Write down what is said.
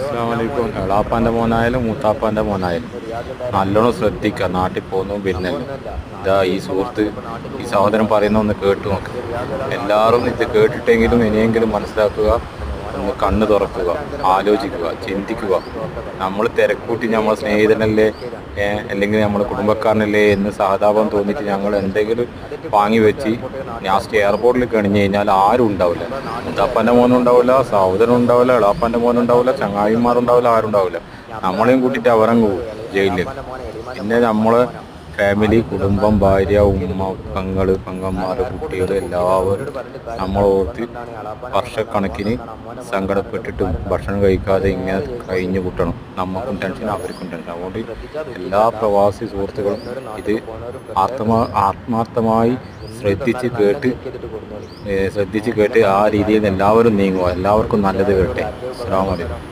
അസ്സലാമലൈക്കും. എളാപ്പാൻ്റെ മോനായാലും മൂത്താപ്പാൻ്റെ മോനായാലും നല്ലോണം ശ്രദ്ധിക്കുക. നാട്ടിൽ പോകുന്നു വരുന്നല്ലോ. ഇതാ ഈ സുഹൃത്ത് ഈ സഹോദരൻ പറയുന്ന ഒന്ന് കേട്ടു നോക്ക്. എല്ലാവരും ഇത് കേട്ടിട്ടെങ്കിലും ഇനിയെങ്കിലും മനസ്സിലാക്കുക, ഒന്ന് കണ്ണ് തുറക്കുക, ആലോചിക്കുക, ചിന്തിക്കുക. നമ്മൾ തിരക്കൂട്ടി നമ്മൾ സ്നേഹിതനല്ലേ അല്ലെങ്കിൽ നമ്മൾ കുടുംബക്കാരനല്ലേ എന്ന് സഹതാപം തോന്നിയിട്ട് ഞങ്ങൾ എന്തെങ്കിലും വാങ്ങി വെച്ച് ലാസ്റ്റ് എയർപോർട്ടിൽ കഴിഞ്ഞ് കഴിഞ്ഞാൽ ആരും ഉണ്ടാവില്ല. മുത്താപ്പാൻ്റെ മോനും ഉണ്ടാവില്ല, സഹോദരനും ഉണ്ടാവില്ല, എളാപ്പാൻ്റെ മോനും ഉണ്ടാവില്ല, ചങ്ങായിമാരുണ്ടാവില്ല, ആരും ഉണ്ടാവില്ല. നമ്മളെയും കൂട്ടിയിട്ട് അവരങ്ങ് പോകും ജയിലിൽ. പിന്നെ നമ്മളെ ഫാമിലി, കുടുംബം, ഭാര്യ, ഉമ്മ, പെങ്ങന്മാർ, കുട്ടികൾ എല്ലാവരും നമ്മളോർത്ത് വർഷക്കണക്കിന് സങ്കടപ്പെട്ടിട്ടും ഭക്ഷണം കഴിക്കാതെ ഇങ്ങനെ കഴിഞ്ഞു കൂട്ടണം. നമുക്കും ടെൻഷൻ, അവർക്കും ടെൻഷൻ. അതുകൊണ്ട് എല്ലാ പ്രവാസി സുഹൃത്തുക്കളും ഇത് ആത്മാർത്ഥമായി ശ്രദ്ധിച്ച് കേട്ട് ആ രീതിയിൽ എല്ലാവരും നീങ്ങുക. എല്ലാവർക്കും നല്ലത് കേട്ടെ. അസ്സലാമു അലൈക്കും.